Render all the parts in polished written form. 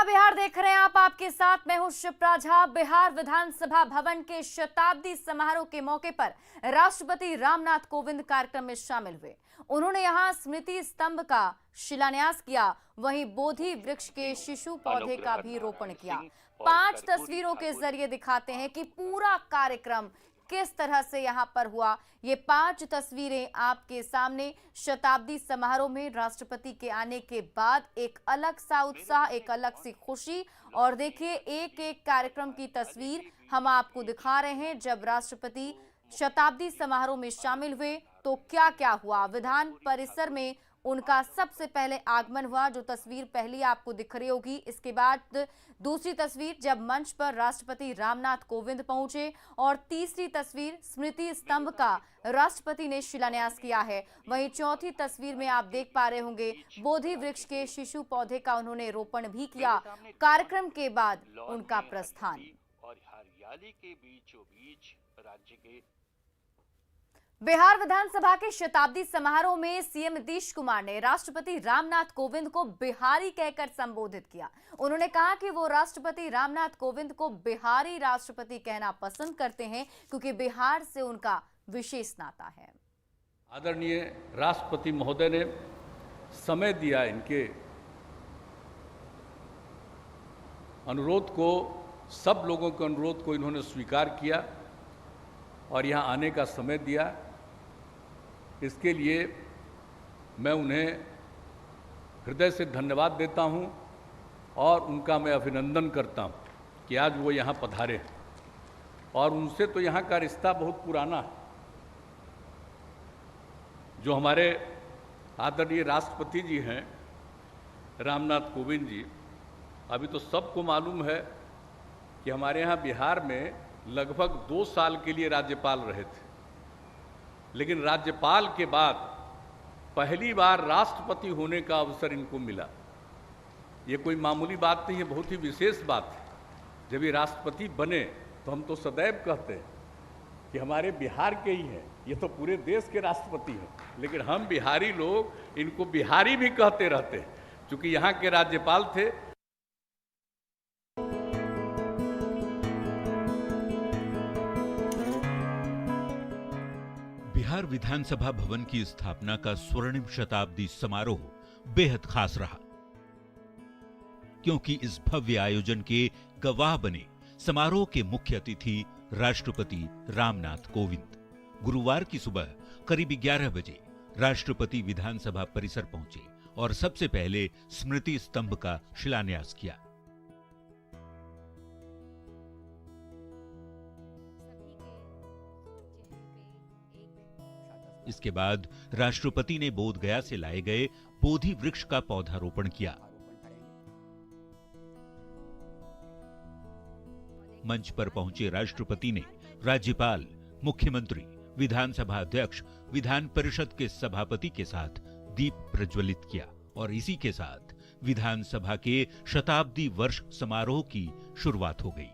बिहार देख रहे हैं आप, आपके साथ मैं हूं शिप्रा झा। बिहार विधानसभा भवन के शताब्दी समारोह के मौके पर राष्ट्रपति रामनाथ कोविंद कार्यक्रम में शामिल हुए। उन्होंने यहां स्मृति स्तंभ का शिलान्यास किया, वहीं बोधि वृक्ष के शिशु पौधे का भी रोपण किया। 5 तस्वीरों के जरिए दिखाते हैं कि पूरा कार्यक्रम किस तरह से यहां पर हुआ। ये 5 तस्वीरें आपके सामने। शताब्दी समारोह में राष्ट्रपति के आने के बाद एक अलग सा उत्साह, एक अलग सी खुशी। और देखिए, एक एक कार्यक्रम की तस्वीर हम आपको दिखा रहे हैं। जब राष्ट्रपति शताब्दी समारोह में शामिल हुए तो क्या क्या हुआ। विधान परिसर में उनका सबसे पहले आगमन हुआ, जो तस्वीर पहली आपको दिख रही होगी। इसके बाद दूसरी तस्वीर जब मंच पर राष्ट्रपति रामनाथ कोविंद पहुंचे, और तीसरी तस्वीर स्मृति स्तंभ का राष्ट्रपति ने शिलान्यास किया है। वहीं चौथी तस्वीर में आप देख पा रहे होंगे बोधि वृक्ष के शिशु पौधे का उन्होंने रोपण भी किया। कार्यक्रम के बाद उनका प्रस्थान। और हरियाली के बीचों बीच राज्य के बिहार विधानसभा के शताब्दी समारोह में सीएम नीतीश कुमार ने राष्ट्रपति रामनाथ कोविंद को बिहारी कहकर संबोधित किया। उन्होंने कहा कि वो राष्ट्रपति रामनाथ कोविंद को बिहारी राष्ट्रपति कहना पसंद करते हैं, क्योंकि बिहार से उनका विशेष नाता है। आदरणीय राष्ट्रपति महोदय ने समय दिया, इनके अनुरोध को, सब लोगों के अनुरोध को इन्होंने स्वीकार किया और यहाँ आने का समय दिया। इसके लिए मैं उन्हें हृदय से धन्यवाद देता हूं और उनका मैं अभिनंदन करता हूं कि आज वो यहाँ पधारे हैं। और उनसे तो यहाँ का रिश्ता बहुत पुराना है। जो हमारे आदरणीय राष्ट्रपति जी हैं रामनाथ कोविंद जी, अभी तो सबको मालूम है कि हमारे यहाँ बिहार में लगभग 2 साल के लिए राज्यपाल रहे थे, लेकिन राज्यपाल के बाद पहली बार राष्ट्रपति होने का अवसर इनको मिला। ये कोई मामूली बात नहीं है, बहुत ही विशेष बात है। जब ये राष्ट्रपति बने तो हम तो सदैव कहते हैं कि हमारे बिहार के ही हैं, ये तो पूरे देश के राष्ट्रपति हैं, लेकिन हम बिहारी लोग इनको बिहारी भी कहते रहते हैं, क्योंकि यहाँ के राज्यपाल थे। बिहार विधानसभा भवन की स्थापना का स्वर्णिम शताब्दी समारोह बेहद खास रहा, क्योंकि इस भव्य आयोजन के गवाह बने समारोह के मुख्य अतिथि राष्ट्रपति रामनाथ कोविंद। गुरुवार की सुबह करीब 11 बजे राष्ट्रपति विधानसभा परिसर पहुंचे और सबसे पहले स्मृति स्तंभ का शिलान्यास किया। इसके बाद राष्ट्रपति ने बोधगया से लाए गए बोधि वृक्ष का पौधारोपण किया। मंच पर पहुंचे राष्ट्रपति ने राज्यपाल, मुख्यमंत्री, विधानसभा अध्यक्ष, विधान परिषद के सभापति के साथ दीप प्रज्वलित किया और इसी के साथ विधानसभा के शताब्दी वर्ष समारोह की शुरुआत हो गई।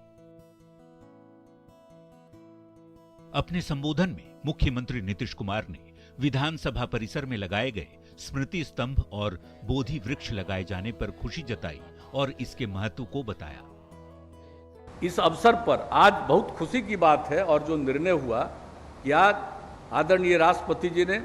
अपने संबोधन में मुख्यमंत्री नीतीश कुमार ने विधानसभा परिसर में लगाए गए स्मृति स्तंभ और बोधि वृक्ष लगाए जाने पर खुशी जताई और इसके महत्व को बताया। इस अवसर पर आज बहुत खुशी की बात है, और जो निर्णय हुआ कि आज आदरणीय राष्ट्रपति जी ने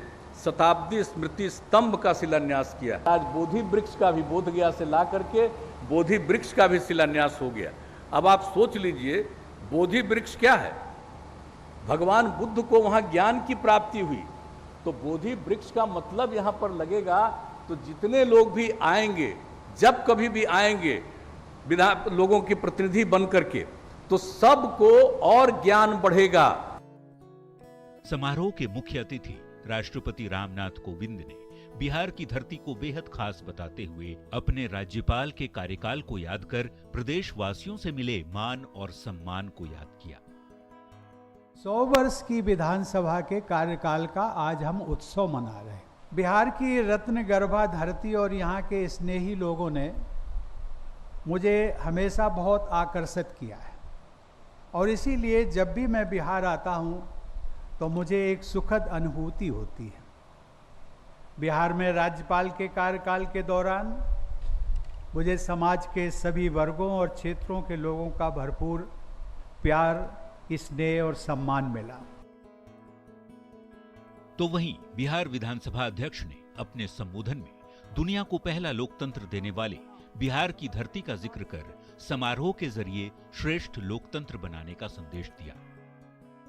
शताब्दी स्मृति स्तंभ का शिलान्यास किया। आज बोधि वृक्ष का भी बोधगया से ला करके बोधि वृक्ष का भी शिलान्यास हो गया। अब आप सोच लीजिए, बोधि वृक्ष क्या है? भगवान बुद्ध को वहां ज्ञान की प्राप्ति हुई, तो बोधि वृक्ष का मतलब यहां पर लगेगा तो जितने लोग भी आएंगे, जब कभी भी आएंगे लोगों के प्रतिनिधि बन करके, तो सबको और ज्ञान बढ़ेगा। समारोह के मुख्य अतिथि राष्ट्रपति रामनाथ कोविंद ने बिहार की धरती को बेहद खास बताते हुए अपने राज्यपाल के कार्यकाल को याद कर प्रदेशवासियों से मिले मान और सम्मान को याद किया। 100 वर्ष की विधानसभा के कार्यकाल का आज हम उत्सव मना रहे हैं। बिहार की रत्न गर्भा धरती और यहाँ के स्नेही लोगों ने मुझे हमेशा बहुत आकर्षित किया है, और इसीलिए जब भी मैं बिहार आता हूँ तो मुझे एक सुखद अनुभूति होती है। बिहार में राज्यपाल के कार्यकाल के दौरान मुझे समाज के सभी वर्गों और क्षेत्रों के लोगों का भरपूर प्यार, स्नेह और सम्मान मिला। तो वहीं बिहार विधानसभा अध्यक्ष ने अपने संबोधन में दुनिया को पहला लोकतंत्र देने वाले बिहार की धरती का जिक्र कर समारोह के जरिए श्रेष्ठ लोकतंत्र बनाने का संदेश दिया।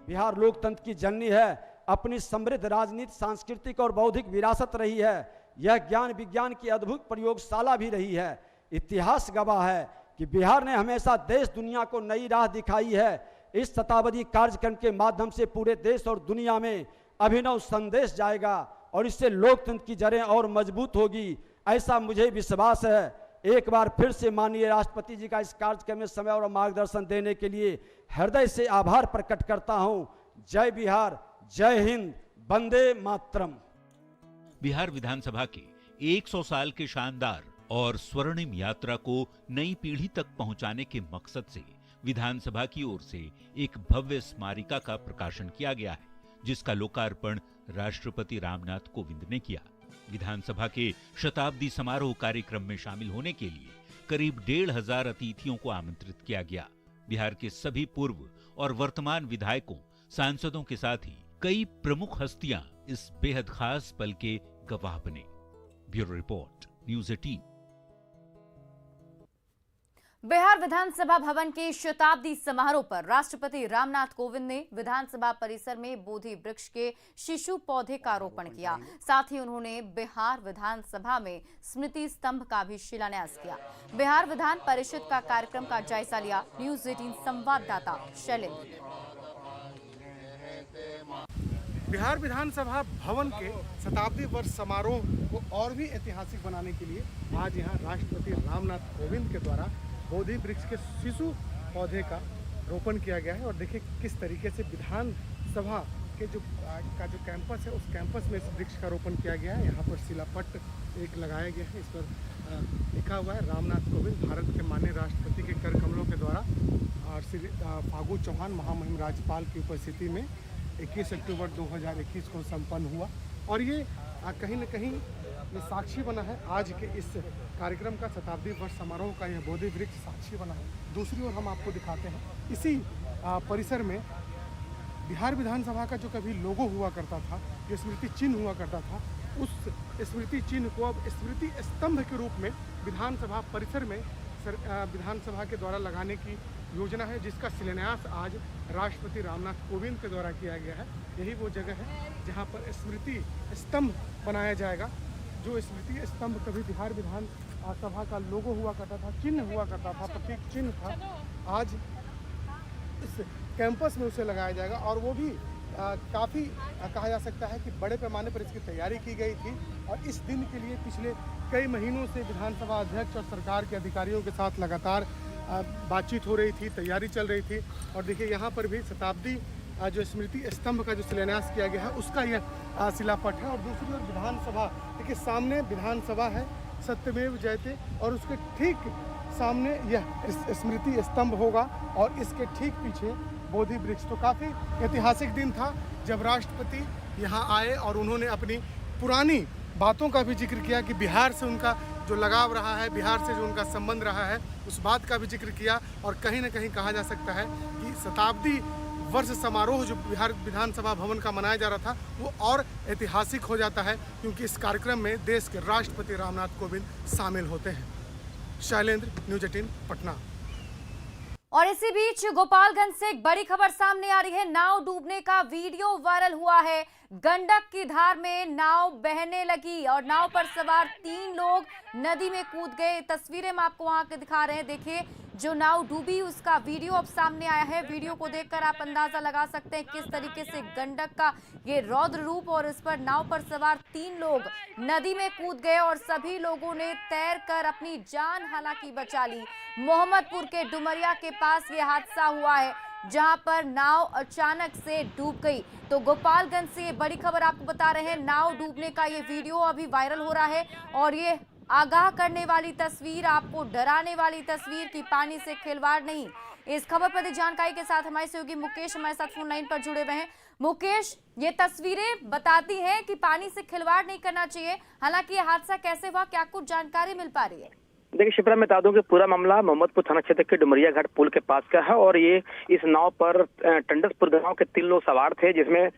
बिहार लोकतंत्र की जननी है, अपनी समृद्ध राजनीति, सांस्कृतिक और बौद्धिक विरासत रही है। यह ज्ञान विज्ञान की अद्भुत प्रयोगशाला भी रही है। इतिहास गवाह है कि बिहार ने हमेशा देश दुनिया को नई राह दिखाई है। इस शताब्दी कार्यक्रम के माध्यम से पूरे देश और दुनिया में अभिनव संदेश जाएगा और इससे लोकतंत्र की जड़ें और मजबूत होगी, ऐसा मुझे विश्वास है। एक बार फिर से माननीय राष्ट्रपति जी का इस कार्यक्रम में समय और मार्गदर्शन देने के लिए हृदय से आभार प्रकट करता हूं। जय बिहार, जय हिंद, वंदे मातरम। बिहार विधानसभा के 100 साल के शानदार और स्वर्णिम यात्रा को नई पीढ़ी तक पहुंचाने के मकसद से विधानसभा की ओर से एक भव्य स्मारिका का प्रकाशन किया गया है, जिसका लोकार्पण राष्ट्रपति रामनाथ कोविंद ने किया। विधानसभा के शताब्दी समारोह कार्यक्रम में शामिल होने के लिए करीब 1500 अतिथियों को आमंत्रित किया गया। बिहार के सभी पूर्व और वर्तमान विधायकों, सांसदों के साथ ही कई प्रमुख हस्तियां इस बेहद खास पल के गवाह बने। Bureau report, news 18। बिहार विधानसभा भवन के शताब्दी समारोह पर राष्ट्रपति रामनाथ कोविंद ने विधानसभा परिसर में बोधि वृक्ष के शिशु पौधे का रोपण किया। साथ ही उन्होंने बिहार विधानसभा में स्मृति स्तंभ का भी शिलान्यास किया। बिहार विधान परिषद का कार्यक्रम का जायजा लिया न्यूज़ 18 संवाददाता शैलेंद्र। बिहार विधानसभा भवन के शताब्दी वर्ष समारोह को और भी ऐतिहासिक बनाने के लिए आज यहाँ राष्ट्रपति रामनाथ कोविंद के द्वारा बोधि वृक्ष के शिशु पौधे का रोपण किया गया है। और देखिए किस तरीके से विधानसभा के जो कैंपस है, उस कैंपस में इस वृक्ष का रोपण किया गया है। यहाँ पर शिलापट्ट एक लगाया गया है, इस पर लिखा हुआ है रामनाथ कोविंद, भारत के माननीय राष्ट्रपति के कर कमलों के द्वारा और श्री फागू चौहान महामहिम राज्यपाल की उपस्थिति में 21 अक्टूबर 2021 को संपन्न हुआ। और ये कहीं न कहीं ये साक्षी बना है आज के इस कार्यक्रम का, शताब्दी वर्ष समारोह का यह बोधि वृक्ष साक्षी बना है। दूसरी ओर हम आपको दिखाते हैं इसी परिसर में बिहार विधानसभा का जो कभी लोगो हुआ करता था, जो स्मृति चिन्ह हुआ करता था, उस स्मृति चिन्ह को अब स्मृति स्तंभ के रूप में विधानसभा परिसर में विधानसभा के द्वारा लगाने की योजना है, जिसका शिलान्यास आज राष्ट्रपति रामनाथ कोविंद के द्वारा किया गया है। यही वो जगह है जहां पर स्मृति स्तंभ बनाया जाएगा। जो स्मृति स्तंभ कभी बिहार विधानसभा का लोगो हुआ करता था, चिन्ह हुआ करता था, प्रतीक चिन्ह था, आज इस कैंपस में उसे लगाया जाएगा। और वो भी काफ़ी कहा जा सकता है कि बड़े पैमाने पर इसकी तैयारी की गई थी और इस दिन के लिए पिछले कई महीनों से विधानसभा अध्यक्ष और सरकार के अधिकारियों के साथ लगातार बातचीत हो रही थी, तैयारी चल रही थी। और देखिए यहाँ पर भी शताब्दी जो स्मृति स्तंभ का जो शिलान्यास किया गया है उसका यह शिलापट है। और दूसरी ओर विधानसभा, देखिए सामने विधानसभा है, सत्यमेव जयते, और उसके ठीक सामने यह स्मृति स्तंभ होगा और इसके ठीक पीछे बोधि वृक्ष। तो काफ़ी ऐतिहासिक दिन था जब राष्ट्रपति यहाँ आए और उन्होंने अपनी पुरानी बातों का भी जिक्र किया कि बिहार से उनका जो लगाव रहा है, बिहार से जो उनका संबंध रहा है, उस बात का भी जिक्र किया। और कहीं ना कहीं कहा जा सकता है कि शताब्दी वर्ष समारोह जो बिहार विधानसभा भवन का मनाया जा रहा था वो और ऐतिहासिक हो जाता है, क्योंकि इस कार्यक्रम में देश के राष्ट्रपति रामनाथ कोविंद शामिल होते हैं। शैलेंद्र, न्यूज़ 18 पटना। और इसी बीच गोपालगंज से एक बड़ी खबर सामने आ रही है। नाव डूबने का वीडियो वायरल हुआ है। गंडक की धार में नाव बहने लगी और नाव पर सवार 3 लोग नदी में कूद गए। तस्वीरें हम आपको वहां के दिखा रहे हैं। देखिए, जो नाव डूबी उसका वीडियो अब सामने आया है। वीडियो को देखकर आप अंदाजा लगा सकते हैं किस तरीके से गंडक का ये रौद्र रूप, और इस पर नाव पर सवार 3 लोग नदी में कूद गए और सभी लोगों ने तैरकर अपनी जान हालांकि बचा ली। मोहम्मदपुर के डुमरिया के पास ये हादसा हुआ है जहां पर नाव अचानक से डूब गई। तो गोपालगंज से ये बड़ी खबर आपको बता रहे हैं। नाव डूबने का ये वीडियो अभी वायरल हो रहा है और ये आगाह करने वाली तस्वीर, आपको डराने वाली तस्वीर कि पानी से खिलवाड़ नहीं। इस खबर पर जानकारी के साथ हमारे सहयोगी मुकेश हमारे साथ फोन लाइन पर जुड़े हुए हैं। मुकेश, ये तस्वीरें बताती हैं कि पानी से खिलवाड़ नहीं करना चाहिए, हालांकि ये हादसा कैसे हुआ, क्या कुछ जानकारी मिल पा रही है? देखिए शिप्रा, मैं बता दूं कि पूरा मामला मोहम्मदपुर थाना क्षेत्र के डुमरिया घाट पुल के पास का है और ये इस नाव पर टंडसपुर गांव के 3 लोग सवार थे, जिसमें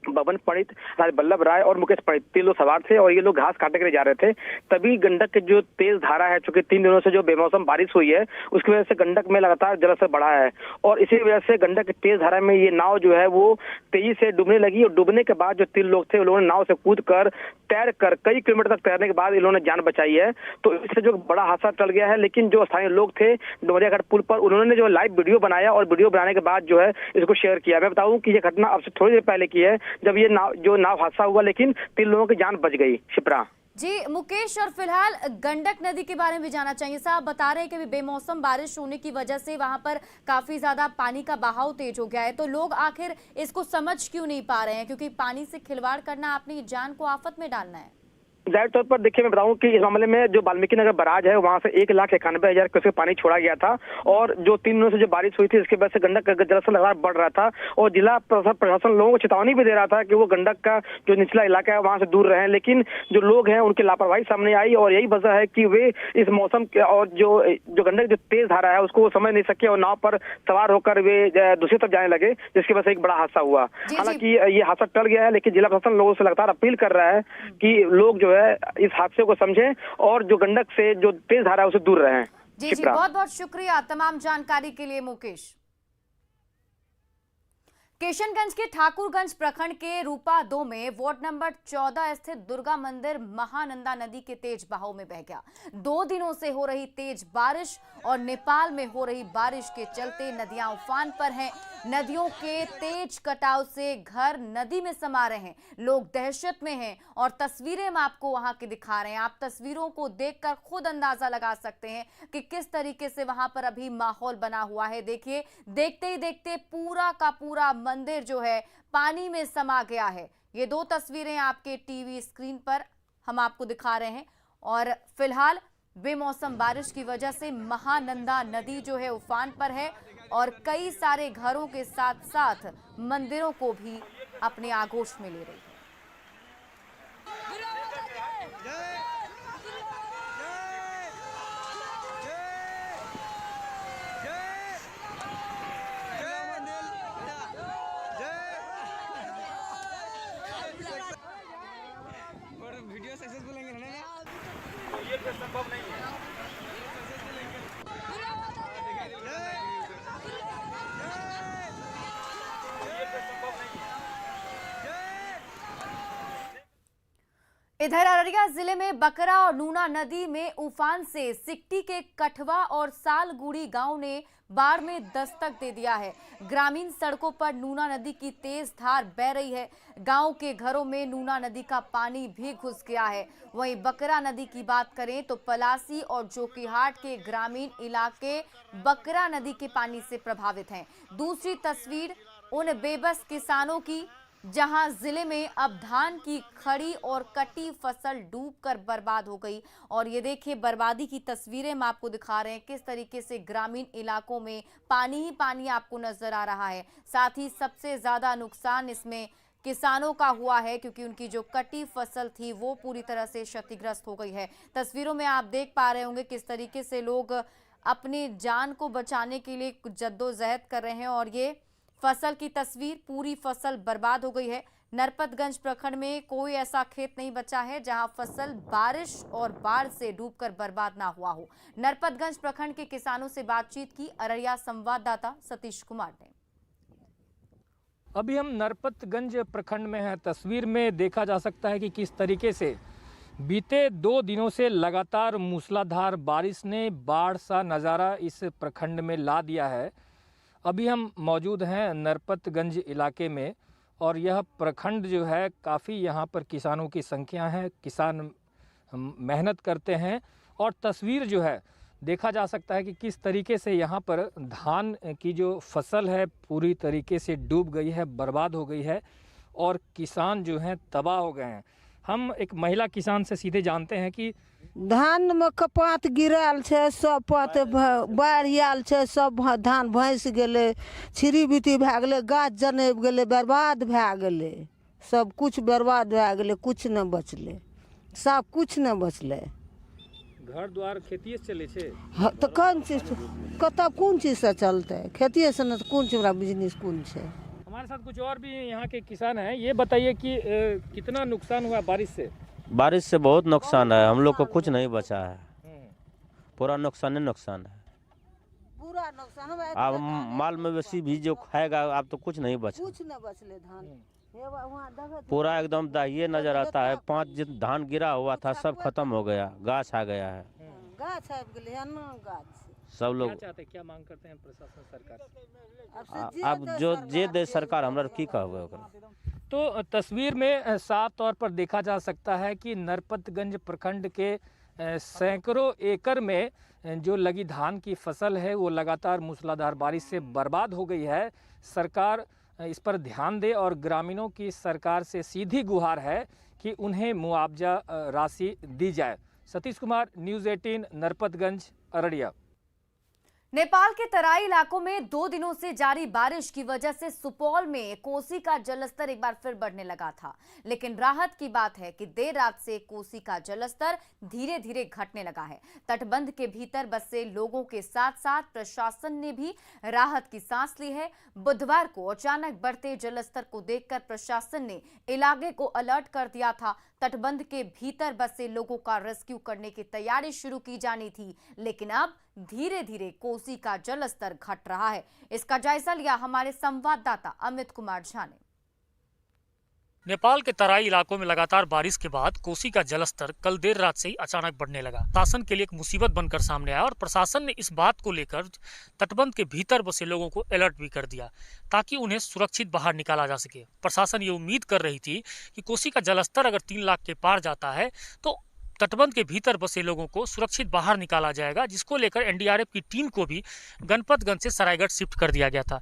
बबन पंडित, राज बल्लभ राय और मुकेश पंडित 3 लोग सवार थे और ये लोग घास काटने के लिए जा रहे थे। तभी गंडक की जो तेज धारा है, चूंकि 3 दिनों से जो बेमौसम बारिश हुई है उसकी वजह से गंडक में लगातार जलस्तर बढ़ा है और इसी वजह से गंडक की तेज धारा में ये नाव जो है वो तेजी से डूबने लगी और डूबने के बाद जो 3 लोग थे उन लोगों ने नाव से कूद कर तैर कर कई किलोमीटर तक तैरने के बाद इन्होंने जान बचाई है। तो इससे जो बड़ा हादसा टल गया है, लेकिन जो स्थानीय लोग थे डुमरिया घाट पुल पर, उन्होंने जो लाइव वीडियो बनाया और वीडियो बनाने के बाद जो है इसको शेयर किया। मैं बताऊं कि ये घटना अब से थोड़ी देर पहले की है, जब ये नाव हादसा हुआ, लेकिन 3 लोगों की जान बच गई। शिप्रा जी मुकेश, और फिलहाल गंडक नदी के बारे में भी जानना चाहिए। साहब बता रहे हैं कि बेमौसम बारिश होने की वजह से वहां पर काफी ज्यादा पानी का बहाव तेज हो गया है, तो लोग आखिर इसको समझ क्यों नहीं पा रहे हैं, क्योंकि पानी से खिलवाड़ करना अपनी जान को आफत में डालना है। जाहिर तौर पर देखिए, मैं बताऊं कि इस मामले में जो वाल्मीकि नगर बराज है वहां से 1,91,000 क्यूसेक पानी छोड़ा गया था और जो 3 दिनों से जो बारिश हुई थी इसके वजह से गंडक का जलस्तर लगातार बढ़ रहा था और जिला प्रशासन लोगों को चेतावनी भी दे रहा था कि वो गंडक का जो निचला इलाका है वहां से दूर रहें, लेकिन जो लोग हैं उनकी लापरवाही सामने आई और यही वजह है कि वे इस मौसम के और जो गंडक जो तेज धारा है उसको वो समझ नहीं सके और नाव पर सवार होकर वे दूसरी तरफ जाने लगे, जिसकी वजह से एक बड़ा हादसा हुआ। हालांकि ये हादसा टल गया है, लेकिन जिला प्रशासन लोगों से लगातार अपील कर रहा है कि लोग जो है इस हादसे को समझें और जो गंडक से जो तेज धारा है उसे दूर रहें। जी बहुत बहुत शुक्रिया तमाम जानकारी के लिए मुकेश। किशनगंज के ठाकुरगंज प्रखंड के रूपा 2 में वार्ड नंबर 14 स्थित दुर्गा मंदिर महानंदा नदी के तेज बहाव में बह गया। 2 दिनों से हो रही तेज बारिश और नेपाल में हो रही बारिश के चलते नदियां उफान पर हैं। नदियों के तेज कटाव से घर नदी में समा रहे हैं, लोग दहशत में हैं और तस्वीरें हम आपको वहां की दिखा रहे हैं। आप तस्वीरों को देखकर खुद अंदाजा लगा सकते हैं कि किस तरीके से वहां पर अभी माहौल बना हुआ है। देखिए, देखते ही देखते पूरा का पूरा मंदिर जो है पानी में समा गया है। ये 2 तस्वीरें आपके टीवी स्क्रीन पर हम आपको दिखा रहे हैं और फिलहाल बेमौसम बारिश की वजह से महानंदा नदी जो है उफान पर है और कई सारे घरों के साथ साथ मंदिरों को भी अपने आगोश में ले रही है। वीडियो सक्सेसफुल है ना, ये संभव नहीं है। इधर अररिया जिले में बकरा और नूना नदी में उफान से सिकटी के कठवा और सालगुड़ी गांव ने बाढ़ में दस्तक दे दिया है। ग्रामीण सड़कों पर नूना नदी की तेज धार बह रही है। गांव के घरों में नूना नदी का पानी भी घुस गया है। वहीं बकरा नदी की बात करें तो पलासी और जोकीहाट के ग्रामीण इलाके बकरा नदी के पानी से प्रभावित हैं। दूसरी तस्वीर उन बेबस किसानों की जहां जिले में अब धान की खड़ी और कटी फसल डूबकर बर्बाद हो गई। और ये देखिए, बर्बादी की तस्वीरें हम आपको दिखा रहे हैं, किस तरीके से ग्रामीण इलाकों में पानी ही पानी आपको नजर आ रहा है। साथ ही सबसे ज्यादा नुकसान इसमें किसानों का हुआ है, क्योंकि उनकी जो कटी फसल थी वो पूरी तरह से क्षतिग्रस्त हो गई है। तस्वीरों में आप देख पा रहे होंगे किस तरीके से लोग अपनी जान को बचाने के लिए जद्दोजहद कर रहे हैं। और ये फसल की तस्वीर, पूरी फसल बर्बाद हो गई है। नरपतगंज प्रखंड में कोई ऐसा खेत नहीं बचा है जहां फसल बारिश और बाढ़ से डूबकर बर्बाद ना हुआ हो। नरपतगंज प्रखंड के किसानों से बातचीत की अररिया संवाददाता सतीश कुमार ने। अभी हम नरपतगंज प्रखंड में हैं। तस्वीर में देखा जा सकता है कि किस तरीके से बीते 2 दिनों से लगातार मूसलाधार बारिश ने बाढ़ सा नज़ारा इस प्रखंड में ला दिया है। अभी हम मौजूद हैं नरपतगंज इलाके में और यह प्रखंड जो है काफ़ी यहाँ पर किसानों की संख्या है। किसान मेहनत करते हैं और तस्वीर जो है देखा जा सकता है कि किस तरीके से यहाँ पर धान की जो फसल है पूरी तरीके से डूब गई है, बर्बाद हो गई है और किसान जो हैं तबाह हो गए हैं। हम एक महिला किसान से सीधे जानते हैं कि धान में कपात गिरल छे, सब पात बाढ़ आयल छे, सब धान भैंस गेले, छिरी बीती भए गेले, गाछ जनेब गेले, बर्बाद भए गेले, सब कुछ बर्बाद भए गेले, कुछ न बचले, सब कुछ न बचले। घर द्वार खेती से चले छे। हाँ, तो कौन चीज कतऽ कौन चीज से चलते, खेती से न कौन चीज बिजनेस कौन छे। हमारे साथ कुछ और भी यहाँ के किसान हैं, ये बताइए कि कितना नुकसान हुआ बारिश से? बारिश से बहुत नुकसान है, हम लोग को कुछ नहीं बचा है, पूरा नुकसान है। पूरा नुकसान अब माल मवेशी भी जो खाएगा, अब तो कुछ नहीं बचा, कुछ न बचले धान पूरा एकदम दाहिए नजर आता है। 5 धान गिरा हुआ था, सब खत्म हो गया, गाछ आ गया है। गाछ आ गेले है ना, गाछ सब लोग क्या चाहते, क्या मांग करते हैं प्रशासन सरकार से? अब जो जे दे सरकार, हमरा की कहबे ओकरा। तो तस्वीर में साफ तौर पर देखा जा सकता है कि नरपतगंज प्रखंड के सैकड़ों एकड़ में जो लगी धान की फसल है वो लगातार मूसलाधार बारिश से बर्बाद हो गई है। सरकार इस पर ध्यान दे और ग्रामीणों की सरकार से सीधी गुहार है कि उन्हें मुआवजा राशि दी जाए। सतीश कुमार, न्यूज़ 18, नरपतगंज, अररिया। नेपाल के तराई इलाकों में 2 दिनों से जारी बारिश की वजह से सुपौल में कोसी का जलस्तर एक बार फिर बढ़ने लगा था, लेकिन राहत की बात है कि देर रात से कोसी का जलस्तर धीरे धीरे घटने लगा है। तटबंध के भीतर बसे लोगों के साथ साथ प्रशासन ने भी राहत की सांस ली है। बुधवार को अचानक बढ़ते जलस्तर को देखकर प्रशासन ने इलाके को अलर्ट कर दिया था। तटबंध के भीतर बसे लोगों का रेस्क्यू करने की तैयारी शुरू की जानी थी, लेकिन अब धीरे धीरे कोसी का जलस्तर घट रहा है। इसका जायजा लिया हमारे संवाददाता अमित कुमार झा ने। नेपाल के तराई इलाकों में लगातार बारिश के बाद कोसी का जलस्तर कल देर रात से ही अचानक बढ़ने लगा। शासन के लिए एक मुसीबत बनकर सामने आया और प्रशासन ने इस बात को लेकर तटबंध के भीतर बसे लोगों को अलर्ट भी कर दिया ताकि उन्हें सुरक्षित बाहर निकाला जा सके। प्रशासन ये उम्मीद कर रही थी कि कोसी का जलस्तर अगर 3 लाख के पार जाता है तो तटबंध के भीतर बसे लोगों को सुरक्षित बाहर निकाला जाएगा, जिसको लेकर एनडीआरएफ की टीम को भी गणपतगंज से सरायगढ़ शिफ्ट कर दिया गया था।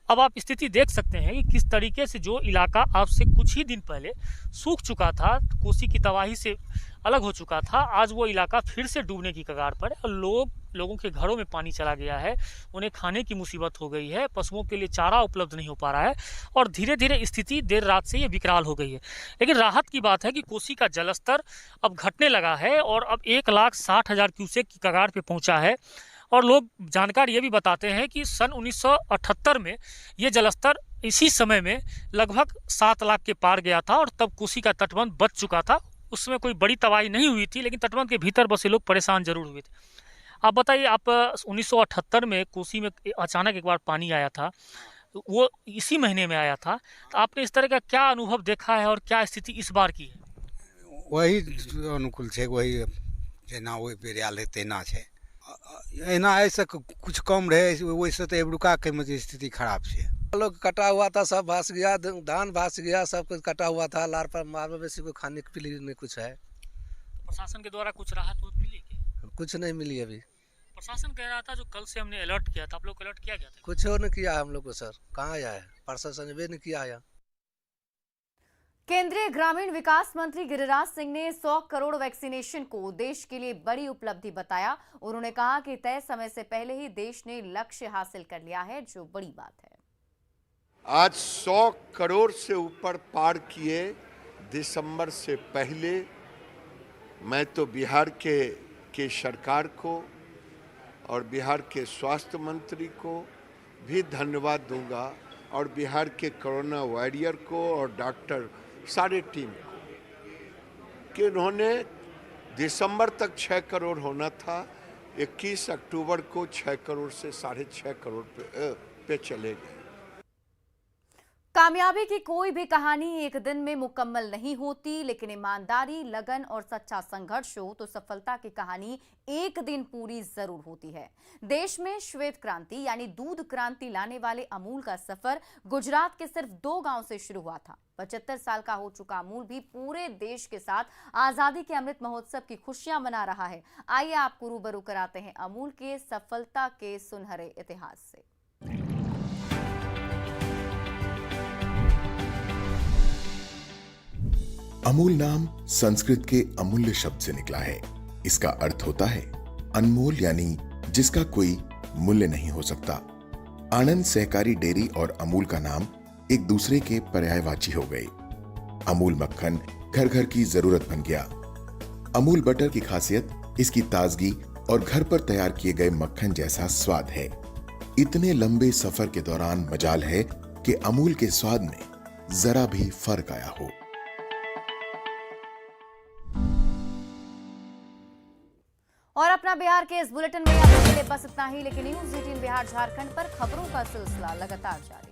अब आप स्थिति देख सकते हैं कि किस तरीके से जो इलाका आज से कुछ ही दिन पहले सूख चुका था, कोसी की तबाही से अलग हो चुका था, आज वो इलाका फिर से डूबने की कगार पर है और लोगों के घरों में पानी चला गया है, उन्हें खाने की मुसीबत हो गई है, पशुओं के लिए चारा उपलब्ध नहीं हो पा रहा है और धीरे धीरे स्थिति देर रात से ये विकराल हो गई है। लेकिन राहत की बात है कि कोसी का जलस्तर अब घटने लगा है और अब 1,60,000 क्यूसेक की कगार पे पहुंचा है और लोग जानकार ये भी बताते हैं कि सन 1978 में ये जलस्तर इसी समय में लगभग 7 लाख के पार गया था और तब कोसी का तटबंध बच चुका था। उसमें कोई बड़ी तबाही नहीं हुई थी, लेकिन तटबंध के भीतर बसे लोग परेशान जरूर हुए थे। आप बताइए, आप 1978 में कोसी में अचानक एक बार पानी आया था, वो इसी महीने में आया था, तो आपने इस तरह का क्या अनुभव देखा है और क्या स्थिति इस बार की है? वही अनुकूल है, वही जेना वही पेरियाल है तेना है, एना ऐसा कुछ कम रहे वैसे तो एबड़ुका के मुझे स्थिति खराब है। लोग कटा हुआ था, सब भास गया, धान भास गया, सब कुछ कटा हुआ था। लार पर मार मवेशी को खाने के लिए नहीं कुछ है। प्रशासन के द्वारा कुछ राहत मिली क्या? कुछ नहीं मिली अभी। प्रशासन कह रहा था जो कल से हमने अलर्ट किया था, आप लोग को अलर्ट किया गया था? कुछ और नहीं किया हम लोग को सर, कहाँ आया है प्रशासन, वे नहीं किया आया। केंद्रीय ग्रामीण विकास मंत्री गिरिराज सिंह ने 100 करोड़ वैक्सीनेशन को देश के लिए बड़ी उपलब्धि बताया। उन्होंने कहा कि तय समय से पहले ही देश ने लक्ष्य हासिल कर लिया है, जो बड़ी बात है। आज 100 करोड़ से ऊपर पार किए दिसंबर से पहले। मैं तो बिहार के सरकार को और बिहार के स्वास्थ्य मंत्री को भी धन्यवाद दूंगा और बिहार के कोरोना वॉरियर को और डॉक्टर सारे टीम को कि उन्होंने दिसंबर तक 6 करोड़ होना था, 21 अक्टूबर को 6 करोड़ से 6.5 करोड़ पे चले गए। कामयाबी की कोई भी कहानी एक दिन में मुकम्मल नहीं होती, लेकिन ईमानदारी, लगन और सच्चा संघर्ष हो तो सफलता की कहानी एक दिन पूरी जरूर होती है। देश में श्वेत क्रांति यानी दूध क्रांति लाने वाले अमूल का सफर गुजरात के सिर्फ 2 गांव से शुरू हुआ था। 75 साल का हो चुका अमूल भी पूरे देश के साथ आजादी के अमृत महोत्सव की खुशियां मना रहा है। आइए आपको रूबरू कराते हैं अमूल के सफलता के सुनहरे इतिहास से। अमूल नाम संस्कृत के अमूल्य शब्द से निकला है। इसका अर्थ होता है अनमोल, यानी जिसका कोई मूल्य नहीं हो सकता। आनंद सहकारी डेयरी और अमूल का नाम एक दूसरे के पर्यायवाची हो गए। अमूल मक्खन घर घर की जरूरत बन गया। अमूल बटर की खासियत इसकी ताजगी और घर पर तैयार किए गए मक्खन जैसा स्वाद है। इतने लंबे सफर के दौरान मजाल है कि अमूल के स्वाद में जरा भी फर्क आया हो। और अपना बिहार के इस बुलेटिन में आपके लिए बस इतना ही, लेकिन न्यूज़ 18 बिहार झारखंड पर खबरों का सिलसिला लगातार जारी।